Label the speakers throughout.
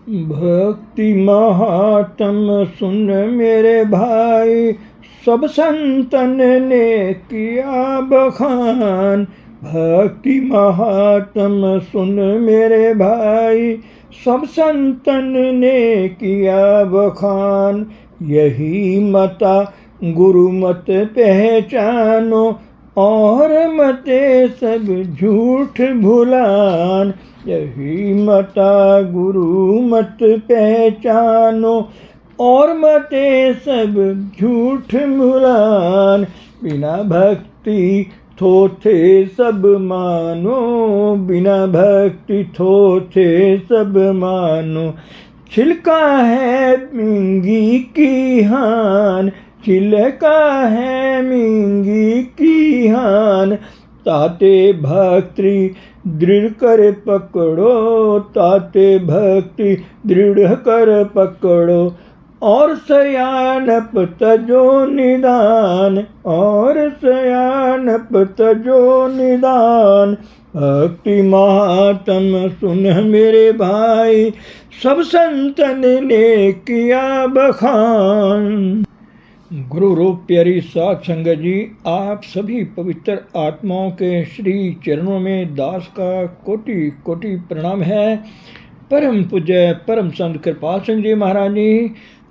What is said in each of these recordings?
Speaker 1: भक्ति महात्म सुन मेरे भाई, सब संतन ने किया बखान। भक्ति महात्म सुन मेरे भाई, सब संतन ने किया बखान। यही मता गुरु मत पहचानो, और मते सब झूठ भुलान। यही मता गुरु मत पहचानो, और मते सब झूठ भुलान। बिना भक्ति थोथे सब मानो, बिना भक्ति थोथे सब मानो। छिलका है मिंगी की हान, छिलका है मिंगी की हान। ताते भक्ति दृढ़ कर पकड़ो, ताते भक्ति दृढ़ कर पकड़ो। और सयानप तजो निदान, और सयानप तजो निदान। भक्ति महात्म सुन मेरे भाई, सब संतन ने किया बखान। गुरु रूप प्यारी साध संगत जी, आप सभी पवित्र आत्माओं के श्री चरणों में दास का कोटि कोटि प्रणाम है। परम पूज्य परम संत कृपाल सिंह जी महाराज जी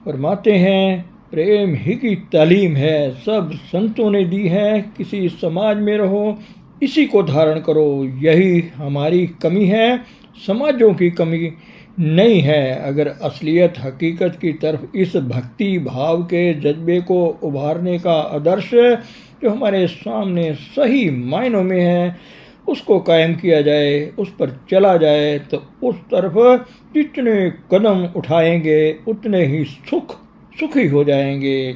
Speaker 1: फरमाते हैं, प्रेम ही की तालीम है सब संतों ने दी है। किसी समाज में रहो, इसी को धारण करो, यही हमारी कमी है, समाजों की कमी नहीं है। अगर असलियत हकीकत की तरफ इस भक्ति भाव के जज्बे को उभारने का आदर्श जो हमारे सामने सही मायनों में है, उसको कायम किया जाए, उस पर चला जाए, तो उस तरफ जितने कदम उठाएंगे उतने ही सुखी हो जाएंगे।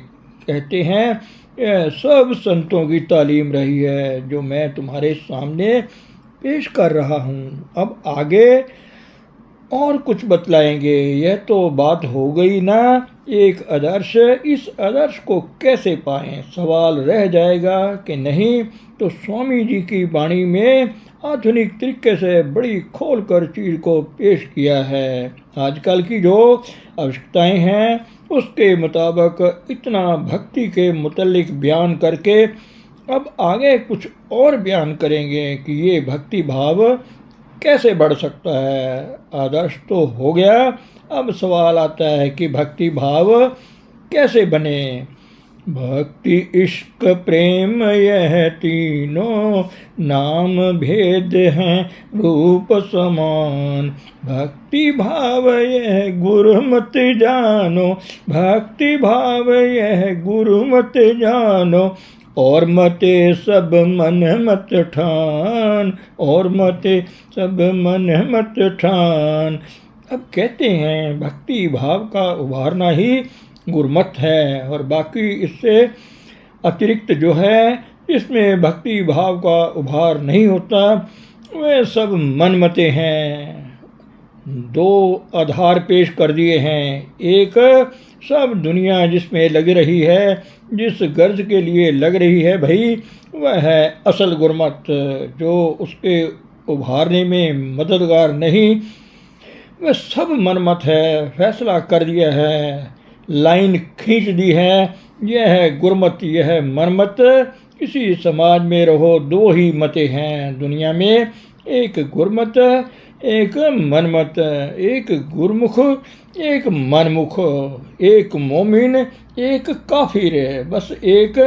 Speaker 1: कहते हैं यह सब संतों की तालीम रही है जो मैं तुम्हारे सामने पेश कर रहा हूँ। अब आगे और कुछ बतलाएंगे। यह तो बात हो गई ना एक आदर्श, इस आदर्श को कैसे पाएं, सवाल रह जाएगा कि नहीं। तो स्वामी जी की वाणी में आधुनिक तरीके से बड़ी खोल कर चीज को पेश किया है। आजकल की जो आवश्यकताएं हैं उसके मुताबिक इतना भक्ति के मुतल्लिक बयान करके अब आगे कुछ और बयान करेंगे कि ये भक्ति भाव कैसे बढ़ सकता है। आदर्श तो हो गया, अब सवाल आता है कि भक्ति भाव कैसे बने। भक्ति इश्क प्रेम यह तीनों नाम भेद हैं रूप समान। भक्ति भाव यह गुरुमत जानो, भक्ति भाव यह गुरुमत जानो। और मते सब मन मत ठान, और मते सब मन मत ठान। अब कहते हैं भक्ति भाव का उभारना ही गुरमत है, और बाकी इससे अतिरिक्त जो है इसमें भक्ति भाव का उभार नहीं होता। वे सब मनमते हैं। दो आधार पेश कर दिए हैं। एक सब दुनिया जिसमें लग रही है, जिस गर्ज के लिए लग रही है भाई, वह है असल गुरमत, जो उसके उभारने में मददगार नहीं। वह सब मनमत है। फैसला कर दिया है, लाइन खींच दी है, यह है गुरमत, यह है मनमत। किसी समाज में रहो, दो ही मते हैं दुनिया में, एक गुरमत एक मनमत, एक गुरमुख एक मनमुख, एक मोमिन एक काफिर, बस एक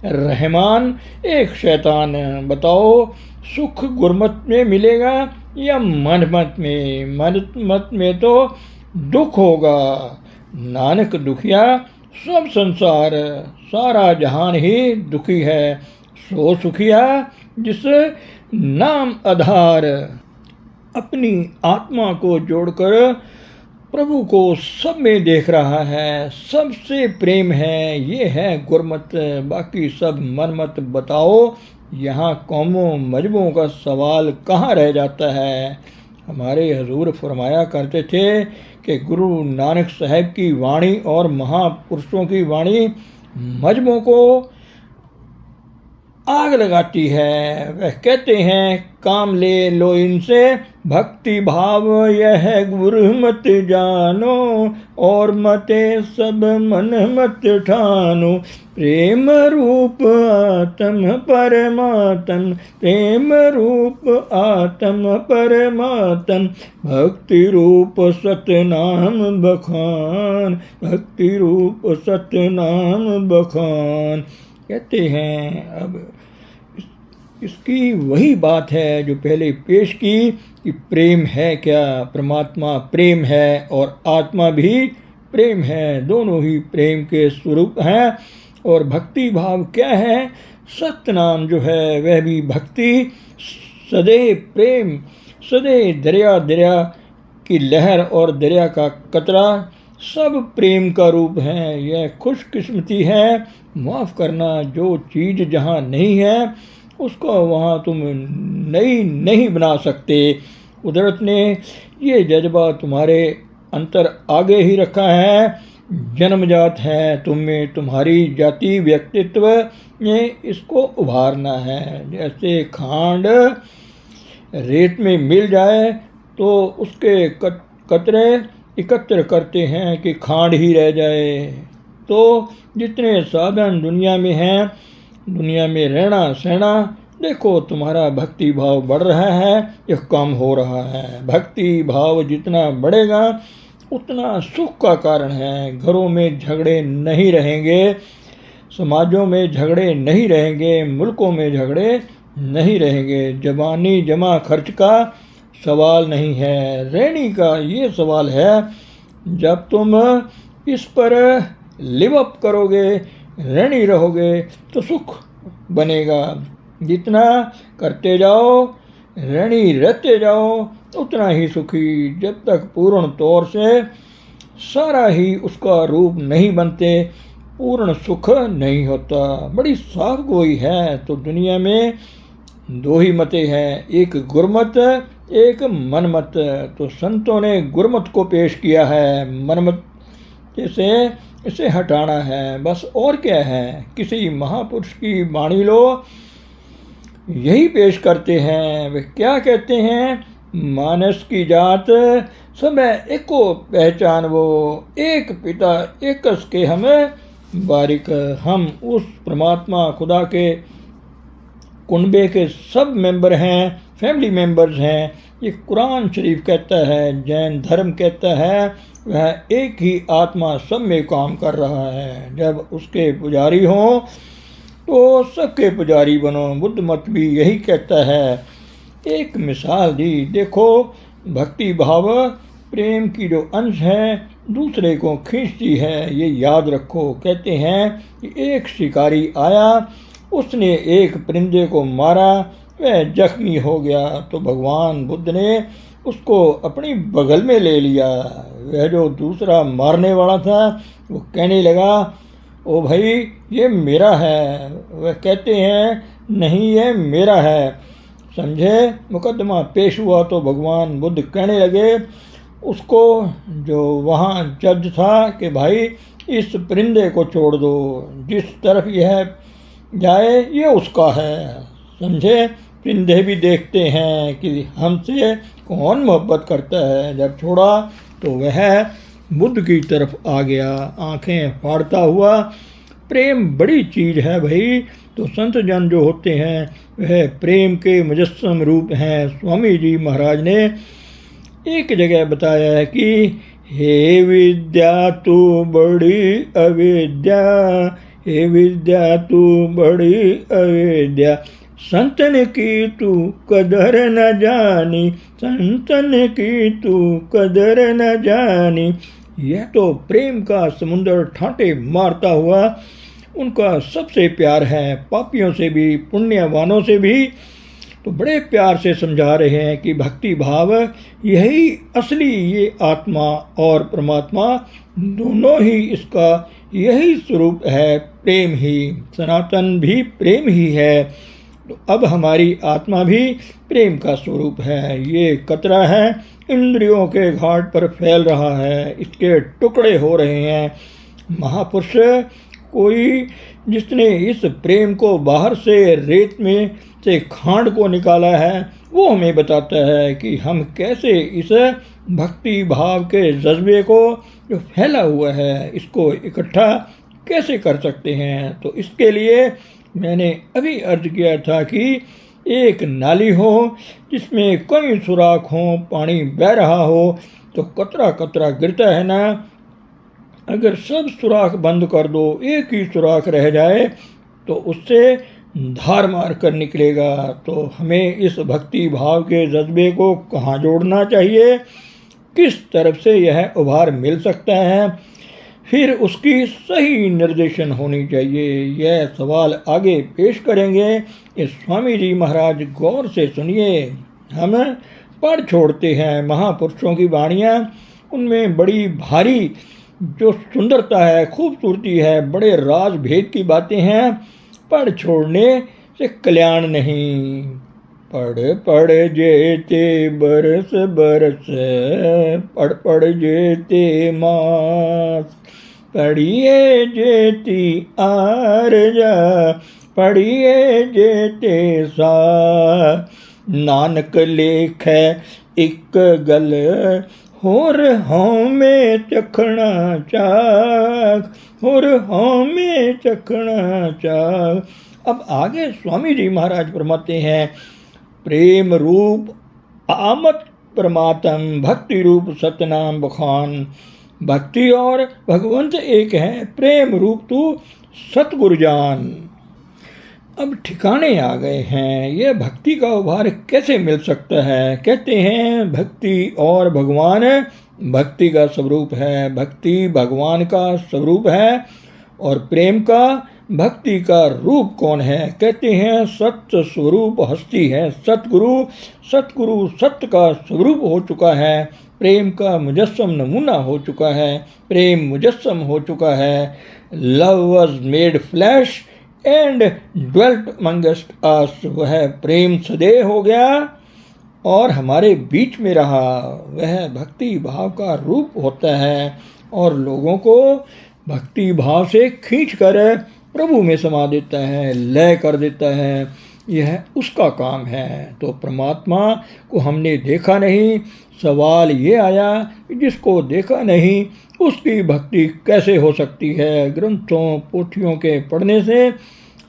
Speaker 1: रहमान एक शैतान। बताओ सुख गुरमत में मिलेगा या मनमत में? मनमत में तो दुख होगा। नानक दुखिया सब संसार, सारा जहान ही दुखी है। सो सुखिया जिस नाम आधार। अपनी आत्मा को जोड़कर प्रभु को सब में देख रहा है, सबसे प्रेम है, ये है गुरमत, बाकी सब मनमत। बताओ यहाँ कौमों मजहबों का सवाल कहाँ रह जाता है। हमारे हजूर फरमाया करते थे कि गुरु नानक साहब की वाणी और महापुरुषों की वाणी मजहबों को आग लगाती है। वह कहते हैं काम ले लो इनसे, भक्ति भाव यह गुरु मत जानो, और मते सब मन मत ठानो। प्रेम रूप आत्म परमात्म, प्रेम रूप आत्म परमात्म, भक्ति रूप सतनाम बखान, भक्ति रूप सतनाम बखान। कहते हैं अब इसकी वही बात है जो पहले पेश की कि प्रेम है क्या, परमात्मा प्रेम है और आत्मा भी प्रेम है, दोनों ही प्रेम के स्वरूप हैं। और भक्ति भाव क्या है, सतनाम जो है वह भी भक्ति, सदैव प्रेम, सदैव दरिया दरिया की लहर और दरिया का कतरा सब प्रेम का रूप है। यह खुशकिस्मती है, माफ़ करना, जो चीज़ जहाँ नहीं है उसको वहाँ तुम नई नहीं बना सकते। कुदरत ने ये जज्बा तुम्हारे अंतर आगे ही रखा है, जन्मजात है तुम में, तुम्हारी जाति व्यक्तित्व ने इसको उभारना है। जैसे खांड रेत में मिल जाए तो उसके कतरे एकत्र करते हैं कि खांड ही रह जाए। तो जितने साधन दुनिया में हैं, दुनिया में रहना सहना, देखो तुम्हारा भक्ति भाव बढ़ रहा है या कम हो रहा है। भक्ति भाव जितना बढ़ेगा उतना सुख का कारण है। घरों में झगड़े नहीं रहेंगे, समाजों में झगड़े नहीं रहेंगे, मुल्कों में झगड़े नहीं रहेंगे। जबानी जमा खर्च का सवाल नहीं है, रहनी का ये सवाल है। जब तुम इस पर लिव अप करोगे, रहनी रहोगे तो सुख बनेगा। जितना करते जाओ, रहनी रहते जाओ, उतना ही सुखी। जब तक पूर्ण तौर से सारा ही उसका रूप नहीं बनते, पूर्ण सुख नहीं होता। बड़ी साफ गोई है। तो दुनिया में दो ही मतें हैं, एक गुरमत, एक मनमत। तो संतों ने गुरमत को पेश किया है, मनमत से इसे हटाना है, बस और क्या है। किसी महापुरुष की वाणी लो, यही पेश करते हैं। वे क्या कहते हैं, मानस की जात सब एको पहचान वो, एक पिता एकस के हमें बारिक। हम उस परमात्मा खुदा के कुनबे के सब मेंबर हैं, फैमिली मेंबर्स हैं। ये कुरान शरीफ कहता है, जैन धर्म कहता है, वह एक ही आत्मा सब में काम कर रहा है। जब उसके पुजारी हों तो सबके पुजारी बनो। बुद्ध मत भी यही कहता है। एक मिसाल दी, देखो भक्ति भाव प्रेम की जो अंश है दूसरे को खींचती है, ये याद रखो। कहते हैं कि एक शिकारी आया, उसने एक परिंदे को मारा, वह जख्मी हो गया तो भगवान बुद्ध ने उसको अपनी बगल में ले लिया। वह जो दूसरा मारने वाला था वो कहने लगा, ओ भाई ये मेरा है। वह कहते हैं नहीं ये मेरा है। समझे, मुकदमा पेश हुआ तो भगवान बुद्ध कहने लगे उसको, जो वहाँ जज था, कि भाई इस परिंदे को छोड़ दो, जिस तरफ यह जाए ये उसका है। समझे, परिंदे भी देखते हैं कि हमसे कौन मोहब्बत करता है। जब छोड़ा तो वह बुद्ध की तरफ आ गया, आंखें फाड़ता हुआ। प्रेम बड़ी चीज़ है भाई। तो संत जन जो होते हैं वह प्रेम के मुजस्सम रूप हैं। स्वामी जी महाराज ने एक जगह बताया है कि हे विद्या तू बड़ी अविद्या, हे विद्या तू बड़ी अविद्या, संतन की तू कदर न जानी, संतन की तू कदर न जानी। यह तो प्रेम का समुंदर ठाटे मारता हुआ उनका सबसे प्यार है, पापियों से भी पुण्यवानों से भी। तो बड़े प्यार से समझा रहे हैं कि भक्ति भाव यही असली, ये आत्मा और परमात्मा दोनों ही इसका यही स्वरूप है, प्रेम ही। सनातन भी प्रेम ही है। तो अब हमारी आत्मा भी प्रेम का स्वरूप है। ये कतरा है, इंद्रियों के घाट पर फैल रहा है, इसके टुकड़े हो रहे हैं। महापुरुष कोई जिसने इस प्रेम को बाहर से रेत में से खांड को निकाला है, वो हमें बताता है कि हम कैसे इस भक्ति भाव के जज्बे को जो फैला हुआ है इसको इकट्ठा कैसे कर सकते हैं। तो इसके लिए मैंने अभी अर्ज किया था कि एक नाली हो जिसमें कई सुराख हो, पानी बह रहा हो तो कतरा कतरा गिरता है ना। अगर सब सुराख बंद कर दो, एक ही सुराख रह जाए तो उससे धार मार कर निकलेगा। तो हमें इस भक्ति भाव के जज्बे को कहाँ जोड़ना चाहिए, किस तरफ से यह उभार मिल सकता है, फिर उसकी सही निर्देशन होनी चाहिए। यह सवाल आगे पेश करेंगे। ये स्वामी जी महाराज गौर से सुनिए। हम पढ़ छोड़ते हैं महापुरुषों की वाणियाँ, उनमें बड़ी भारी जो सुंदरता है, खूबसूरती है, बड़े राज भेद की बातें हैं। पढ़ छोड़ने से कल्याण नहीं। पढ़ पढ़ जेते बरस बरस, पढ़ पढ़ जेते मास, पढ़िए जेती आरजा, पढ़िए जेते सा। नानक लेख एक गल, होर हमें चखना चाक, होर हमें चखना चाक। अब आगे स्वामी जी महाराज फरमाते हैं, प्रेम रूप आमत परमात्म, भक्ति रूप सतनाम बखान। भक्ति और भगवंत एक है, प्रेम रूप तू सतगुरु जान। अब ठिकाने आ गए हैं। यह भक्ति का उभार कैसे मिल सकता है। कहते हैं भक्ति और भगवान भक्ति का स्वरूप है, भक्ति भगवान का स्वरूप है और प्रेम का भक्ति का रूप कौन है। कहते हैं सत्य स्वरूप हस्ती है सतगुरु, सतगुरु सत्य का स्वरूप हो चुका है, प्रेम का मुजस्सम नमूना हो चुका है, प्रेम मुजस्सम हो चुका है। Love was made flash and dwelt amongst अस। वह प्रेम सदैव हो गया और हमारे बीच में रहा। वह भक्ति भाव का रूप होता है और लोगों को भक्ति भाव से खींच कर प्रभु में समा देता है, लय कर देता है। यह उसका काम है। तो परमात्मा को हमने देखा नहीं। सवाल ये आया कि जिसको देखा नहीं उसकी भक्ति कैसे हो सकती है। ग्रंथों पोथियों के पढ़ने से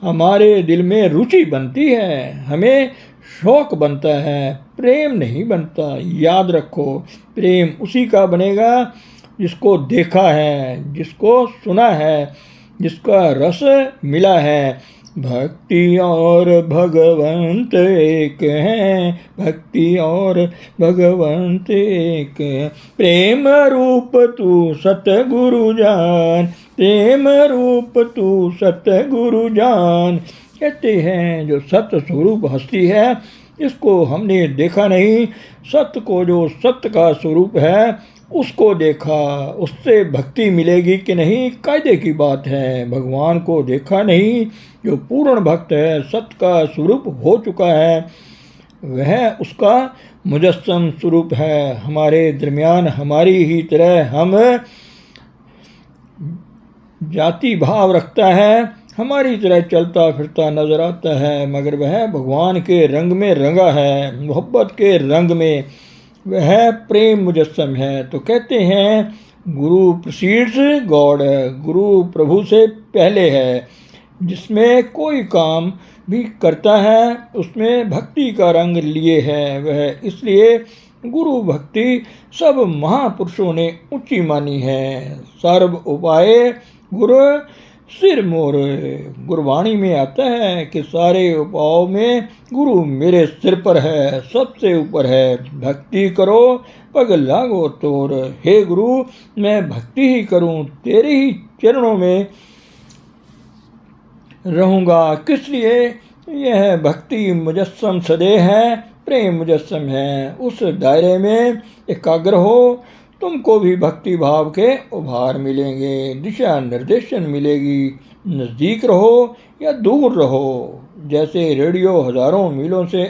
Speaker 1: हमारे दिल में रुचि बनती है, हमें शौक बनता है, प्रेम नहीं बनता। याद रखो, प्रेम उसी का बनेगा जिसको देखा है, जिसको सुना है, जिसका रस मिला है। भक्ति और भगवंत एक हैं, भक्ति और भगवंत एक हैं। प्रेम रूप तू सतगुरु जान, प्रेम रूप तू सतगुरु जान। कहते हैं जो सत्य स्वरूप हस्ती है इसको हमने देखा नहीं, सत्य को जो सत्य का स्वरूप है उसको देखा, उससे भक्ति मिलेगी कि नहीं कायदे की बात है। भगवान को देखा नहीं, जो पूर्ण भक्त है, सत्य का स्वरूप हो चुका है, वह उसका मुजस्सम स्वरूप है। हमारे दरमियान हमारी ही तरह हम जाति भाव रखता है, हमारी तरह चलता फिरता नजर आता है, मगर वह भगवान के रंग में रंगा है, मोहब्बत के रंग में वह प्रेम मुजस्सम है। तो कहते हैं गुरु प्रीसीड्स गॉड, गुरु प्रभु से पहले है। जिसमें कोई काम भी करता है उसमें भक्ति का रंग लिए है वह, इसलिए गुरु भक्ति सब महापुरुषों ने ऊंची मानी है। सर्व उपाय गुरु सिर मोर, गुरबाणी में आता है कि सारे उपायों में गुरु मेरे सिर पर है, सबसे ऊपर है। भक्ति करो पग लागो तोर, हे गुरु मैं भक्ति ही करूं, तेरे ही चरणों में रहूंगा। किस लिए? यह भक्ति मुजस्सम सदैव है, प्रेम मुजस्सम है। उस दायरे में एकाग्र हो, तुमको भी भक्ति भाव के उभार मिलेंगे, दिशा निर्देशन मिलेगी। नज़दीक रहो या दूर रहो, जैसे रेडियो हजारों मीलों से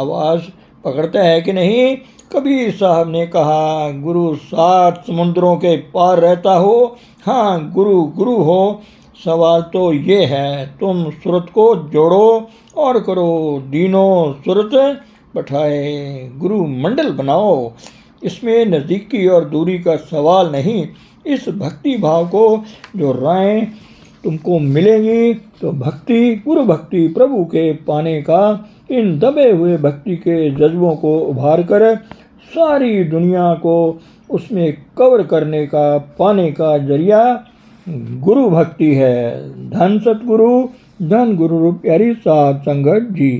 Speaker 1: आवाज़ पकड़ता है कि नहीं। कबीर साहब ने कहा गुरु 7 समुद्रों के पार रहता हो, हाँ गुरु गुरु हो सवाल तो ये है, तुम सूरत को जोड़ो और करो, दीनों सूरत बैठाए, गुरु मंडल बनाओ। इसमें नज़दीकी और दूरी का सवाल नहीं। इस भक्ति भाव को जो राहें तुमको मिलेंगी तो भक्ति, गुरु भक्ति प्रभु के पाने का, इन दबे हुए भक्ति के जज्बों को उभार कर सारी दुनिया को उसमें कवर करने का, पाने का जरिया गुरु भक्ति है। धन सतगुरु, धन गुरु रूप प्यारी साध संगत जी।